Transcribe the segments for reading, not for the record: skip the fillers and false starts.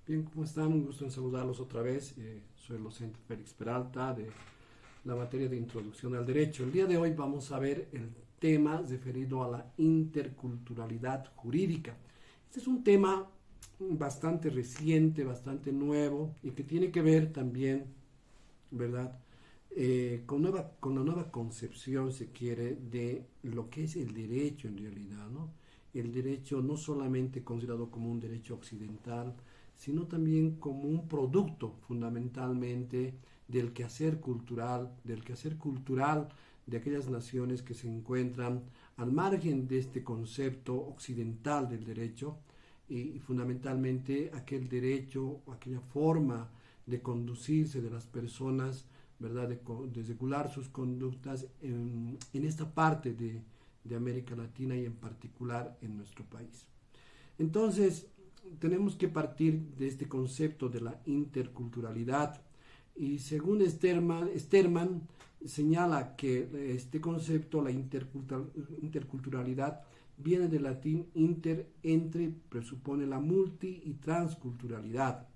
Bien, ¿cómo están? Un gusto en saludarlos otra vez. Soy el docente Félix Peralta de la materia de Introducción al Derecho. El día de hoy vamos a ver el tema referido a la interculturalidad jurídica. Este es un tema bastante reciente, bastante nuevo y que tiene que ver también, ¿verdad? Con la nueva concepción, se quiere, de lo que es el derecho en realidad, ¿no? El derecho no solamente considerado como un derecho occidental, sino también como un producto fundamentalmente del quehacer cultural de aquellas naciones que se encuentran al margen de este concepto occidental del derecho y fundamentalmente aquel derecho, aquella forma de conducirse de las personas, ¿verdad? De regular sus conductas en esta parte de América Latina y en particular en nuestro país. Entonces, tenemos que partir de este concepto de la interculturalidad y según Sterman señala que este concepto, la interculturalidad, viene del latín inter, entre, presupone la multi y transculturalidad.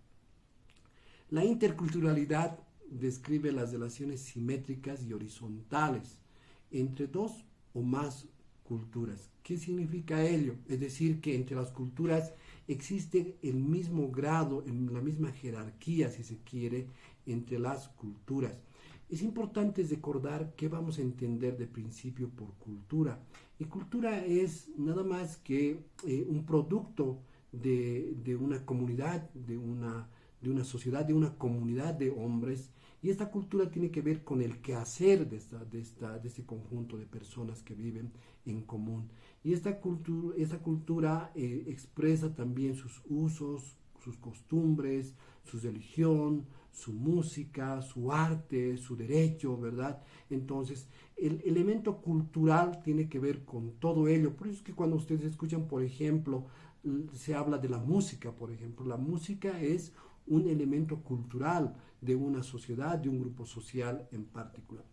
La interculturalidad describe las relaciones simétricas y horizontales entre dos o más culturas. ¿Qué significa ello? Es decir, que entre las culturas existe el mismo grado, la misma jerarquía, si se quiere, entre las culturas. Es importante recordar qué vamos a entender de principio por cultura. Y cultura es nada más que un producto de una comunidad, de una sociedad, de una comunidad de hombres, y esta cultura tiene que ver con el quehacer de este conjunto de personas que viven en común. Y esta cultura expresa también sus usos, sus costumbres, su religión, su música, su arte, su derecho, ¿verdad? Entonces, el elemento cultural tiene que ver con todo ello. Por eso es que cuando ustedes escuchan, por ejemplo, se habla de la música, por ejemplo, la música es un elemento cultural de una sociedad, de un grupo social en particular.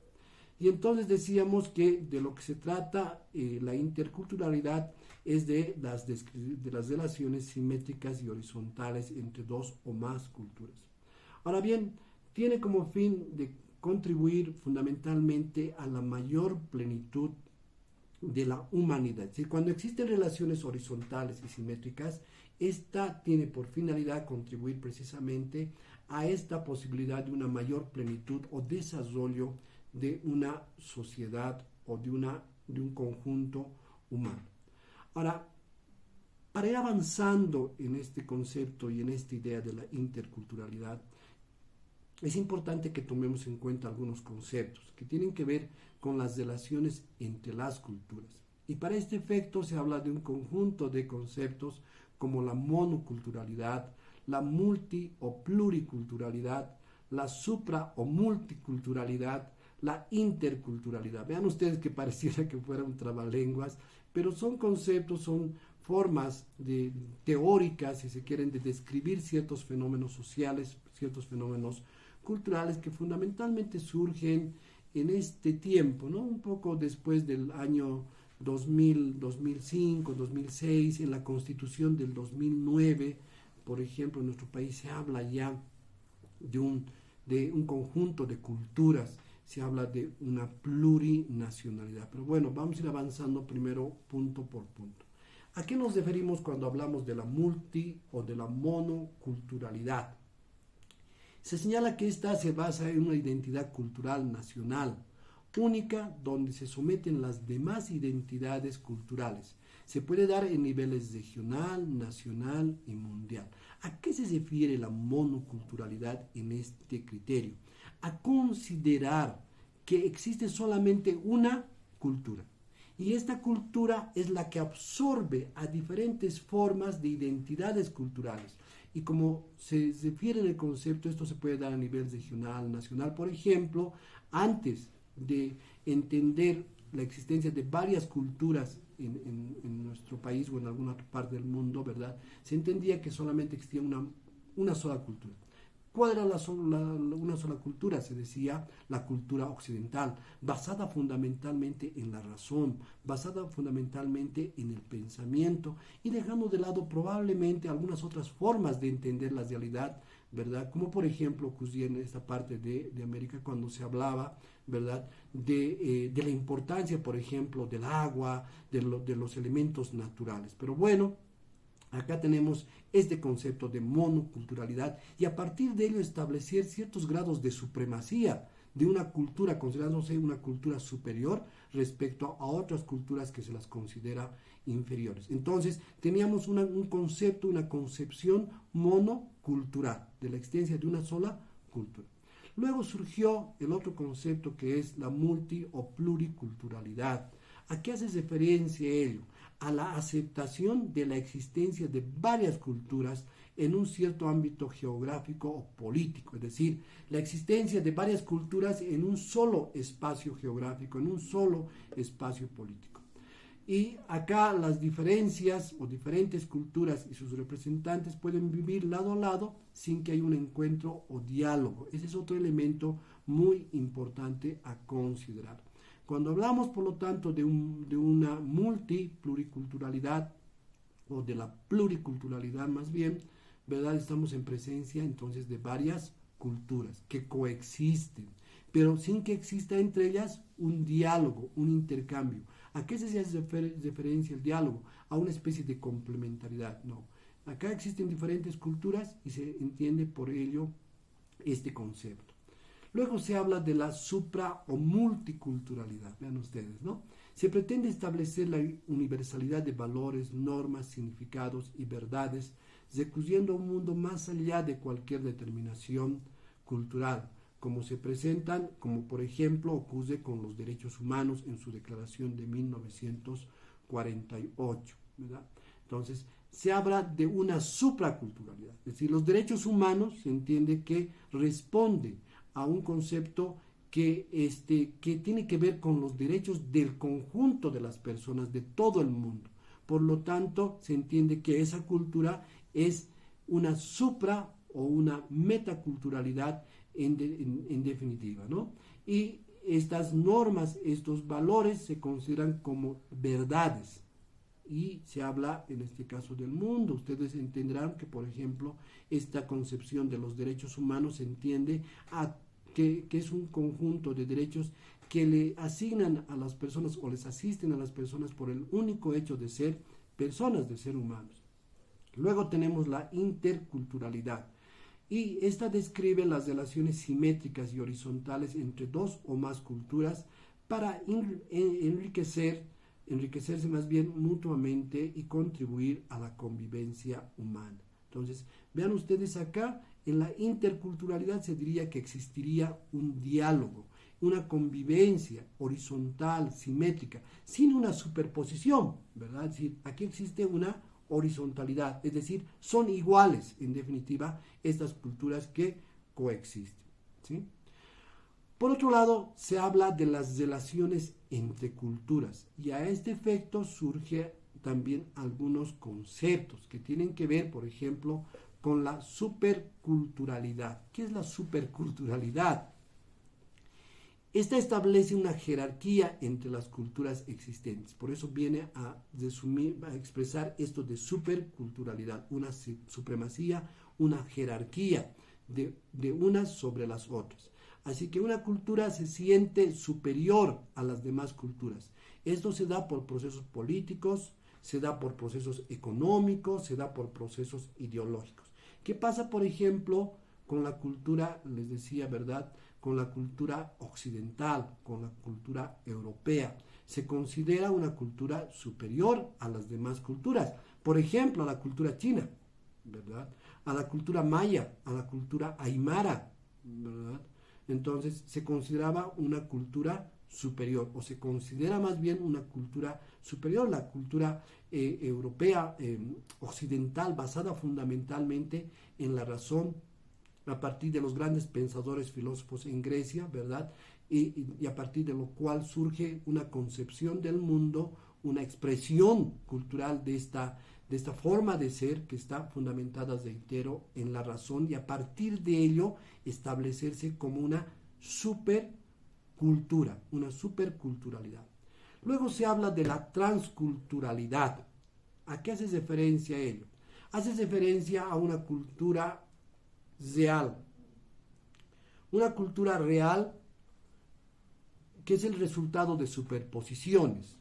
Y entonces decíamos que de lo que se trata la interculturalidad es de las relaciones simétricas y horizontales entre dos o más culturas. Ahora bien, tiene como fin de contribuir fundamentalmente a la mayor plenitud de la humanidad. Es decir, cuando existen relaciones horizontales y simétricas, esta tiene por finalidad contribuir precisamente a esta posibilidad de una mayor plenitud o desarrollo de una sociedad o de un conjunto humano. Ahora, para ir avanzando en este concepto y en esta idea de la interculturalidad, es importante que tomemos en cuenta algunos conceptos que tienen que ver con las relaciones entre las culturas. Y para este efecto se habla de un conjunto de conceptos como la monoculturalidad, la multi o pluriculturalidad, la supra o multiculturalidad, la interculturalidad. Vean ustedes que pareciera que fuera un trabalenguas, pero son conceptos, son formas teóricas, si se quieren, de describir ciertos fenómenos sociales, ciertos fenómenos culturales que fundamentalmente surgen en este tiempo, ¿no? Un poco después del año 2000, 2005, 2006, en la Constitución del 2009, por ejemplo, en nuestro país se habla ya de un conjunto de culturas, se habla de una plurinacionalidad. Pero bueno, vamos a ir avanzando primero punto por punto. ¿A qué nos referimos cuando hablamos de la multi o de la monoculturalidad? Se señala que esta se basa en una identidad cultural nacional, única, donde se someten las demás identidades culturales. Se puede dar en niveles regional, nacional y mundial. ¿A qué se refiere la monoculturalidad en este criterio? A considerar que existe solamente una cultura. Y esta cultura es la que absorbe a diferentes formas de identidades culturales. Y como se refiere en el concepto, esto se puede dar a nivel regional, nacional. Por ejemplo, antes de entender la existencia de varias culturas en nuestro país o en alguna otra parte del mundo, ¿verdad? Se entendía que solamente existía una sola cultura. ¿Cuál era una sola cultura? Se decía la cultura occidental, basada fundamentalmente en la razón, basada fundamentalmente en el pensamiento y dejando de lado probablemente algunas otras formas de entender la realidad, ¿verdad? Como por ejemplo ocurría en esta parte de América cuando se hablaba, ¿verdad? De la importancia, por ejemplo, del agua, de los elementos naturales. Pero bueno, acá tenemos este concepto de monoculturalidad y a partir de ello establecer ciertos grados de supremacía de una cultura, considerándose una cultura superior respecto a otras culturas que se las considera inferiores. Entonces, teníamos un concepto, una concepción monocultural, de la existencia de una sola cultura. Luego surgió el otro concepto que es la multi o pluriculturalidad. ¿A qué hace referencia ello? A la aceptación de la existencia de varias culturas en un cierto ámbito geográfico o político, es decir, la existencia de varias culturas en un solo espacio geográfico, en un solo espacio político. Y acá las diferencias o diferentes culturas y sus representantes pueden vivir lado a lado sin que haya un encuentro o diálogo. Ese es otro elemento muy importante a considerar. Cuando hablamos, por lo tanto, de una multipluriculturalidad o de la pluriculturalidad más bien, ¿verdad? Estamos en presencia entonces de varias culturas que coexisten, pero sin que exista entre ellas un diálogo, un intercambio. ¿A qué se hace referencia el diálogo? A una especie de complementariedad. No. Acá existen diferentes culturas y se entiende por ello este concepto. Luego se habla de la supra o multiculturalidad, vean ustedes, ¿no? Se pretende establecer la universalidad de valores, normas, significados y verdades, recurriendo a un mundo más allá de cualquier determinación cultural, como se presentan, como por ejemplo ocurre con los derechos humanos en su declaración de 1948, ¿verdad? Entonces, se habla de una supraculturalidad, es decir, los derechos humanos se entiende que responden a un concepto que tiene que ver con los derechos del conjunto de las personas de todo el mundo. Por lo tanto, se entiende que esa cultura es una supra o una metaculturalidad en definitiva, ¿no? Y estas normas, estos valores se consideran como verdades y se habla en este caso del mundo. Ustedes entenderán que, por ejemplo, esta concepción de los derechos humanos se entiende que es un conjunto de derechos que le asignan a las personas o les asisten a las personas por el único hecho de ser personas, de ser humanos. Luego tenemos la interculturalidad y esta describe las relaciones simétricas y horizontales entre dos o más culturas para enriquecerse más bien mutuamente y contribuir a la convivencia humana. Entonces, vean ustedes acá, en la interculturalidad se diría que existiría un diálogo, una convivencia horizontal, simétrica, sin una superposición, ¿verdad? Es decir, aquí existe una horizontalidad, es decir, son iguales, en definitiva, estas culturas que coexisten, ¿sí? Por otro lado, se habla de las relaciones entre culturas y a este efecto surge también algunos conceptos que tienen que ver, por ejemplo, con la superculturalidad. ¿Qué es la superculturalidad? Esta establece una jerarquía entre las culturas existentes. Por eso viene a expresar esto de superculturalidad, una supremacía, una jerarquía de unas sobre las otras. Así que una cultura se siente superior a las demás culturas. Esto se da por procesos políticos, se da por procesos económicos, se da por procesos ideológicos. ¿Qué pasa, por ejemplo, con la cultura, les decía, ¿verdad?, con la cultura occidental, con la cultura europea? Se considera una cultura superior a las demás culturas. Por ejemplo, a la cultura china, ¿verdad?, a la cultura maya, a la cultura aymara, ¿verdad? Entonces se consideraba una cultura superior, o se considera más bien una cultura superior, la cultura europea, occidental, basada fundamentalmente en la razón, a partir de los grandes pensadores filósofos en Grecia, ¿verdad? Y a partir de lo cual surge una concepción del mundo, una expresión cultural de de esta forma de ser que está fundamentada, reitero, en la razón, y a partir de ello establecerse como una supercultura, una superculturalidad. Luego se habla de la transculturalidad. ¿A qué hace referencia a ello? Hace referencia a una cultura real. Una cultura real que es el resultado de superposiciones,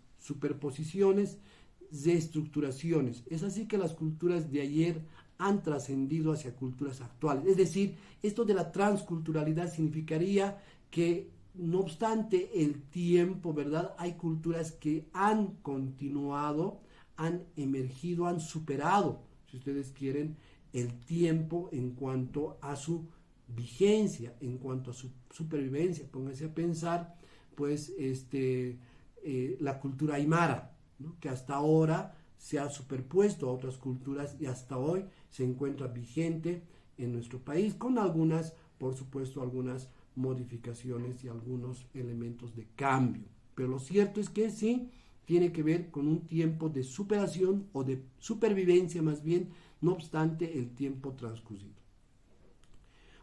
reestructuraciones. Es así que las culturas de ayer han trascendido hacia culturas actuales. Es decir, esto de la transculturalidad significaría que, no obstante el tiempo, ¿verdad?, hay culturas que han continuado, han emergido, han superado, si ustedes quieren, el tiempo en cuanto a su vigencia, en cuanto a su supervivencia. Pónganse a pensar, pues, la cultura aymara, ¿no?, que hasta ahora se ha superpuesto a otras culturas y hasta hoy se encuentra vigente en nuestro país, con algunas, por supuesto, algunas modificaciones y algunos elementos de cambio. Pero lo cierto es que sí tiene que ver con un tiempo de superación o de supervivencia más bien, no obstante el tiempo transcurrido.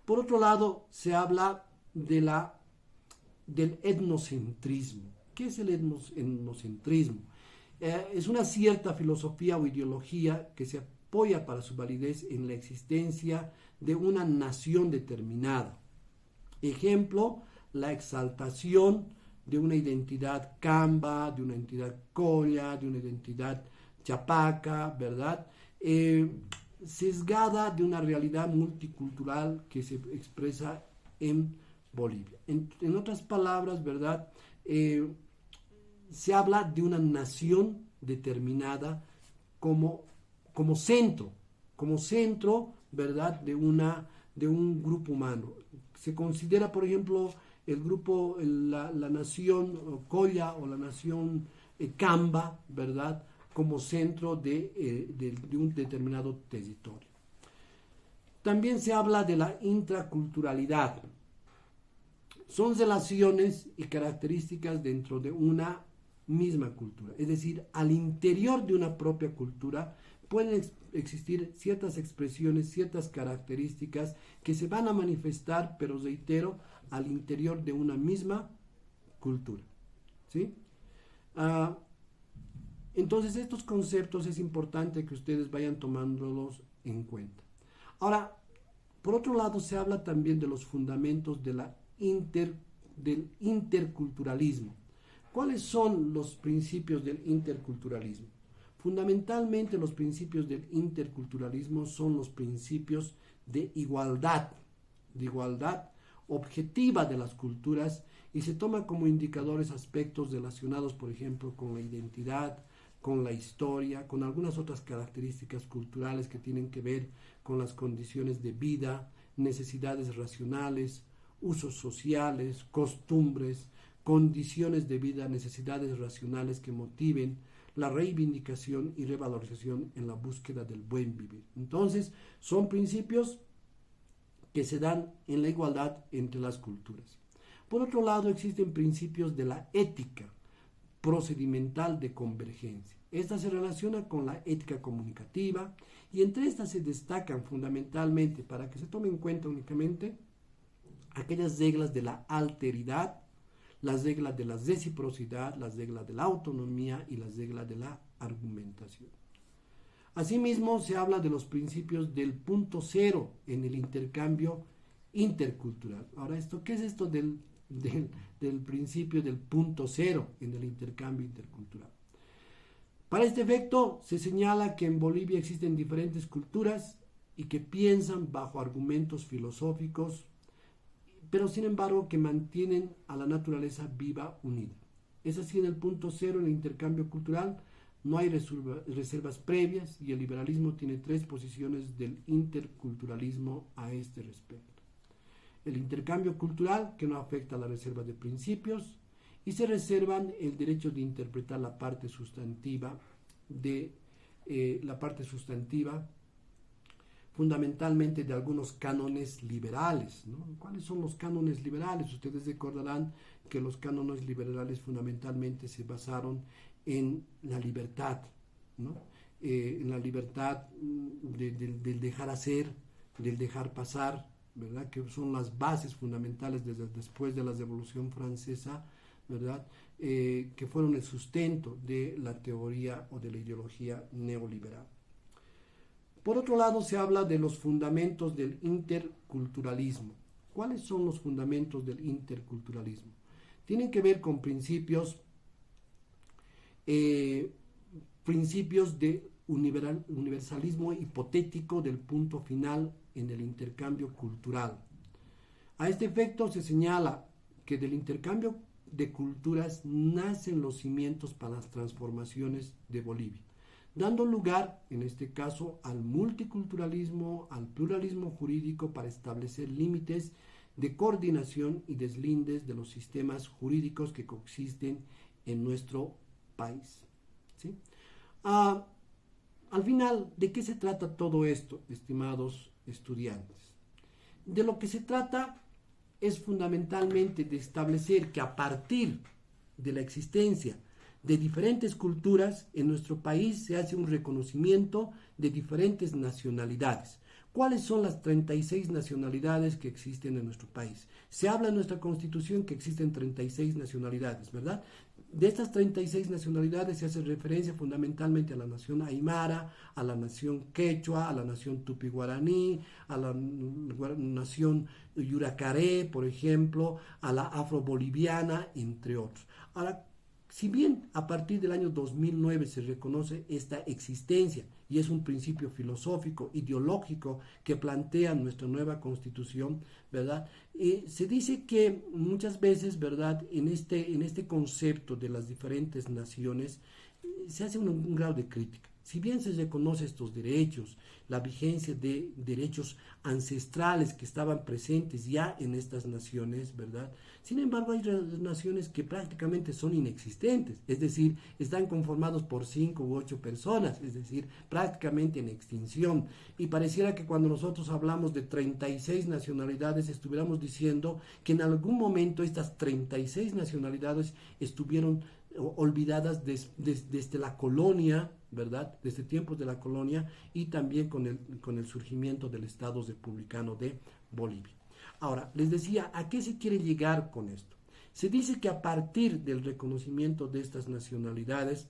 Por otro lado, se habla del etnocentrismo. ¿Qué es el etnocentrismo? Es una cierta filosofía o ideología que se apoya para su validez en la existencia de una nación determinada. Ejemplo, la exaltación de una identidad camba, de una identidad colla, de una identidad chapaca, ¿verdad? Sesgada de una realidad multicultural que se expresa en Bolivia. En otras palabras, ¿verdad?, se habla de una nación determinada como centro, ¿verdad?, de un grupo humano. Se considera, por ejemplo, el grupo, la nación colla o la nación camba, ¿verdad?, como centro de un determinado territorio. También se habla de la intraculturalidad. Son relaciones y características dentro de una misma cultura. Es decir, al interior de una propia cultura pueden existir ciertas expresiones, ciertas características que se van a manifestar, pero reitero, al interior de una misma cultura. ¿Sí? Entonces, estos conceptos es importante que ustedes vayan tomándolos en cuenta. Ahora, por otro lado, se habla también de los fundamentos del interculturalismo. ¿Cuáles son los principios del interculturalismo? Fundamentalmente, los principios del interculturalismo son los principios de igualdad objetiva de las culturas, y se toma como indicadores aspectos relacionados, por ejemplo, con la identidad, con la historia, con algunas otras características culturales que tienen que ver con las condiciones de vida, necesidades racionales, usos sociales, costumbres, condiciones de vida, necesidades racionales que motiven la reivindicación y revalorización en la búsqueda del buen vivir. Entonces, son principios que se dan en la igualdad entre las culturas. Por otro lado, existen principios de la ética procedimental de convergencia. Esta se relaciona con la ética comunicativa, y entre estas se destacan fundamentalmente, para que se tome en cuenta únicamente, aquellas reglas de la alteridad, las reglas de la reciprocidad, las reglas de la autonomía y las reglas de la argumentación. Asimismo, se habla de los principios del punto cero en el intercambio intercultural. Ahora, ¿qué es esto del principio del punto cero en el intercambio intercultural? Para este efecto, se señala que en Bolivia existen diferentes culturas y que piensan bajo argumentos filosóficos, pero sin embargo que mantienen a la naturaleza viva, unida. Es así, en el punto cero, en el intercambio cultural, no hay reservas previas, y el liberalismo tiene 3 posiciones del interculturalismo a este respecto. El intercambio cultural, que no afecta a la reserva de principios, y se reservan el derecho de interpretar la parte sustantiva fundamentalmente de algunos cánones liberales, ¿no? ¿Cuáles son los cánones liberales? Ustedes recordarán que los cánones liberales fundamentalmente se basaron en la libertad, ¿no?, en la libertad del dejar hacer, del dejar pasar, ¿verdad? Que son las bases fundamentales después de la Revolución Francesa, ¿verdad? Que fueron el sustento de la teoría o de la ideología neoliberal. Por otro lado, se habla de los fundamentos del interculturalismo. ¿Cuáles son los fundamentos del interculturalismo? Tienen que ver con principios de universalismo hipotético del punto final en el intercambio cultural. A este efecto se señala que del intercambio de culturas nacen los cimientos para las transformaciones de Bolivia, dando lugar, en este caso, al multiculturalismo, al pluralismo jurídico para establecer límites de coordinación y deslindes de los sistemas jurídicos que coexisten en nuestro país. ¿Sí? Al final, ¿de qué se trata todo esto, estimados estudiantes? De lo que se trata es fundamentalmente de establecer que a partir de la existencia de diferentes culturas en nuestro país se hace un reconocimiento de diferentes nacionalidades. ¿Cuáles son las 36 nacionalidades que existen en nuestro país? Se habla en nuestra Constitución que existen 36 nacionalidades, ¿verdad? De estas 36 nacionalidades se hace referencia fundamentalmente a la nación aymara, a la nación quechua, a la nación tupi-guaraní, a la nación yuracaré, por ejemplo, a la afro-boliviana, entre otros. Ahora, si bien a partir del año 2009 se reconoce esta existencia y es un principio filosófico, ideológico que plantea nuestra nueva Constitución, ¿verdad? Se dice que muchas veces, ¿verdad? En este concepto de las diferentes naciones se hace un grado de crítica. Si bien se reconoce estos derechos, la vigencia de derechos ancestrales que estaban presentes ya en estas naciones, ¿verdad? Sin embargo, hay naciones que prácticamente son inexistentes, es decir, están conformados por 5 u 8 personas, es decir, prácticamente en extinción. Y pareciera que cuando nosotros hablamos de 36 nacionalidades, estuviéramos diciendo que en algún momento estas 36 nacionalidades estuvieron olvidadas desde la colonia, ¿verdad? Desde tiempos de la colonia y también con el surgimiento del Estado Republicano de Bolivia. Ahora, les decía, ¿a qué se quiere llegar con esto? Se dice que a partir del reconocimiento de estas nacionalidades,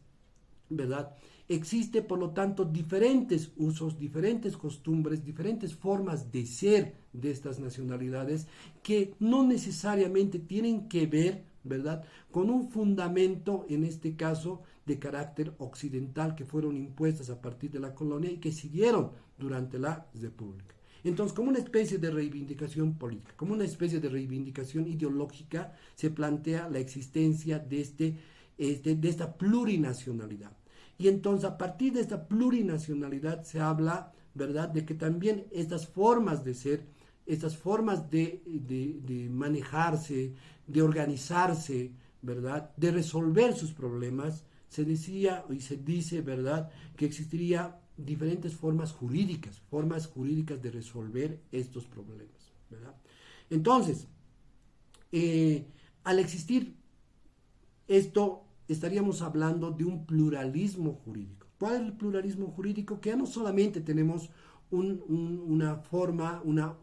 ¿verdad? Existe, por lo tanto, diferentes usos, diferentes costumbres, diferentes formas de ser de estas nacionalidades que no necesariamente tienen que ver, ¿verdad?, con un fundamento, en este caso, de carácter occidental que fueron impuestas a partir de la colonia y que siguieron durante la República. Entonces, como una especie de reivindicación política, como una especie de reivindicación ideológica, se plantea la existencia de esta plurinacionalidad. Y entonces, a partir de esta plurinacionalidad se habla, ¿verdad?, de que también estas formas de ser, estas formas de manejarse, de organizarse, ¿verdad?, de resolver sus problemas, se decía y se dice, ¿verdad?, que existiría diferentes formas jurídicas de resolver estos problemas, ¿verdad? Entonces, al existir esto, estaríamos hablando de un pluralismo jurídico. ¿Cuál es el pluralismo jurídico? Que ya no solamente tenemos una forma, una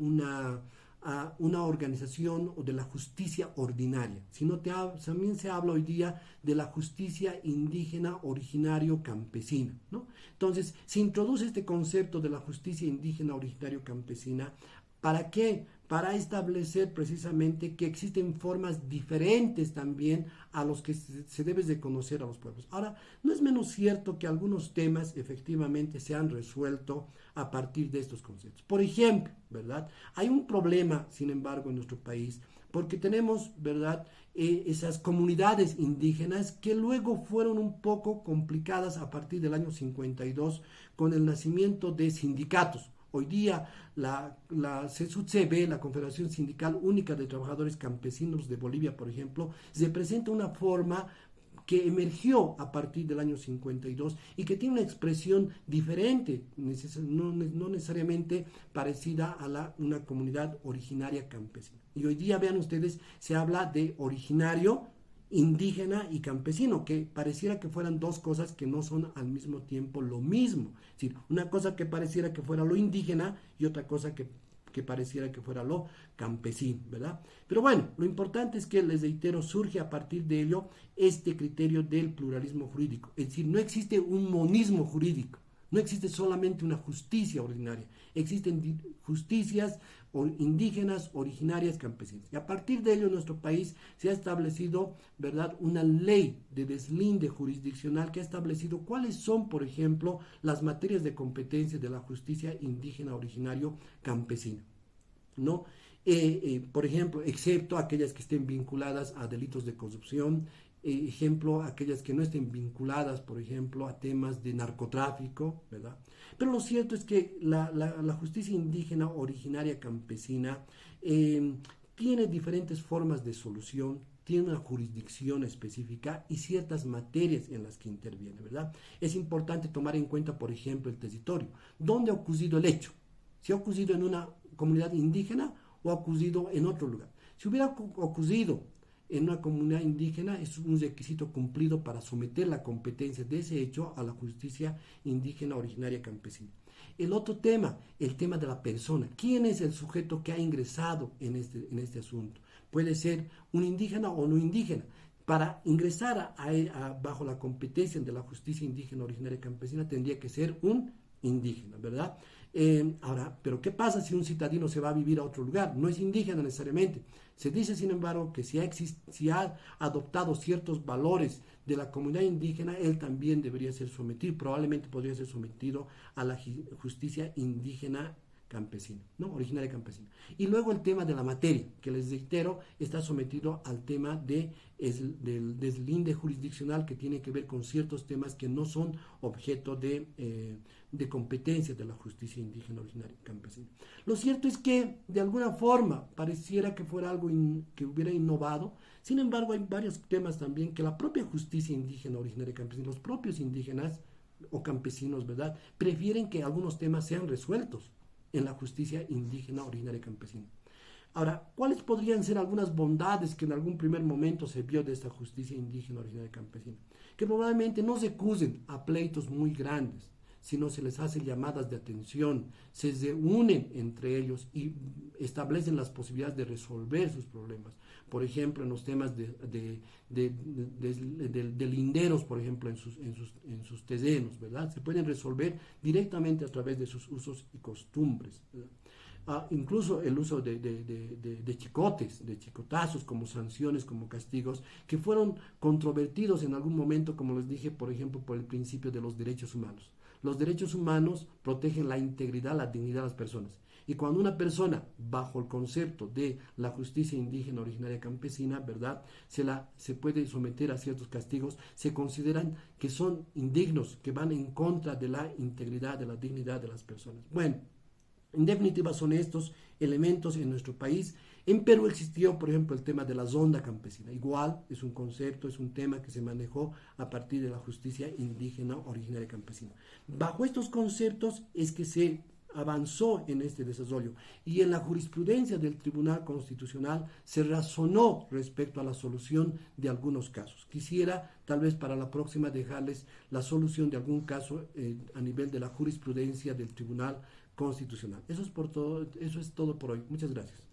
organización o de la justicia ordinaria, sino también se habla hoy día de la justicia indígena originario campesina, ¿no? Entonces, se introduce este concepto de la justicia indígena originario campesina. ¿Para qué? Para establecer precisamente que existen formas diferentes también a los que se debe de conocer a los pueblos. Ahora, no es menos cierto que algunos temas efectivamente se han resuelto a partir de estos conceptos. Por ejemplo, ¿verdad?, hay un problema, sin embargo, en nuestro país, porque tenemos, ¿verdad?, esas comunidades indígenas que luego fueron un poco complicadas a partir del año 52 con el nacimiento de sindicatos. Hoy día la CSUCB, la Confederación Sindical Única de Trabajadores Campesinos de Bolivia, por ejemplo, representa una forma que emergió a partir del año 52 y que tiene una expresión diferente, no necesariamente parecida a una comunidad originaria campesina. Y hoy día, vean ustedes, se habla de originario indígena y campesino, que pareciera que fueran dos cosas que no son al mismo tiempo lo mismo. Es decir, una cosa que pareciera que fuera lo indígena y otra cosa que pareciera que fuera lo campesino, ¿verdad? Pero bueno, lo importante es que, les reitero, surge a partir de ello este criterio del pluralismo jurídico. Es decir, no existe un monismo jurídico, no existe solamente una justicia ordinaria, existen justicias indígenas, originarias, campesinas. Y a partir de ello en nuestro país se ha establecido, ¿verdad?, una ley de deslinde jurisdiccional que ha establecido cuáles son, por ejemplo, las materias de competencia de la justicia indígena, originario, campesina, ¿no? Por ejemplo, excepto aquellas que estén vinculadas a delitos de corrupción, ejemplo, aquellas que no estén vinculadas, por ejemplo, a temas de narcotráfico, ¿verdad? Pero lo cierto es que la justicia indígena, originaria, campesina, tiene diferentes formas de solución, tiene una jurisdicción específica y ciertas materias en las que interviene, ¿verdad? Es importante tomar en cuenta, por ejemplo, el territorio. ¿Dónde ha ocurrido el hecho? ¿Si ha ocurrido en una comunidad indígena o ha ocurrido en otro lugar? Si hubiera ocurrido en una comunidad indígena, es un requisito cumplido para someter la competencia de ese hecho a la justicia indígena, originaria, campesina. El otro tema, el tema de la persona. ¿Quién es el sujeto que ha ingresado en este asunto? Puede ser un indígena o no indígena. Para ingresar bajo la competencia de la justicia indígena, originaria, campesina, tendría que ser un indígena, ¿verdad? Ahora, pero ¿qué pasa si un citadino se va a vivir a otro lugar? No es indígena necesariamente. Se dice, sin embargo, que si ha adoptado ciertos valores de la comunidad indígena, él también debería ser sometido, probablemente podría ser sometido a la justicia indígena campesina, ¿no? Originaria campesina. Y luego el tema de la materia, que les reitero, está sometido al tema del deslinde jurisdiccional, que tiene que ver con ciertos temas que no son objeto de competencia de la justicia indígena, originaria campesina. Lo cierto es que, de alguna forma, pareciera que fuera algo que hubiera innovado. Sin embargo, hay varios temas también que la propia justicia indígena, originaria campesina, los propios indígenas o campesinos, ¿verdad?, prefieren que algunos temas sean resueltos en la justicia indígena, originaria y campesina. Ahora, ¿cuáles podrían ser algunas bondades que en algún primer momento se vio de esta justicia indígena, originaria y campesina? Que probablemente no se acusen a pleitos muy grandes, sino se les hace llamadas de atención, se reúnen entre ellos y establecen las posibilidades de resolver sus problemas. Por ejemplo, en los temas de linderos, por ejemplo, en sus terrenos, ¿verdad? Se pueden resolver directamente a través de sus usos y costumbres, ¿verdad? Incluso el uso de chicotes, de chicotazos como sanciones, como castigos, que fueron controvertidos en algún momento, como les dije, por ejemplo, por el principio de los derechos humanos. Los derechos humanos protegen la integridad, la dignidad de las personas. Y cuando una persona, bajo el concepto de la justicia indígena, originaria, campesina, ¿verdad?, se puede someter a ciertos castigos, se consideran que son indignos, que van en contra de la integridad, de la dignidad de las personas. Bueno, en definitiva son estos elementos en nuestro país. En Perú existió, por ejemplo, el tema de la zonda campesina. Igual es un concepto, es un tema que se manejó a partir de la justicia indígena, originaria, campesina. Bajo estos conceptos es que se avanzó en este desarrollo y en la jurisprudencia del Tribunal Constitucional se razonó respecto a la solución de algunos casos. Quisiera, tal vez para la próxima, dejarles la solución de algún caso a nivel de la jurisprudencia del Tribunal Constitucional. Eso es todo por hoy. Muchas gracias.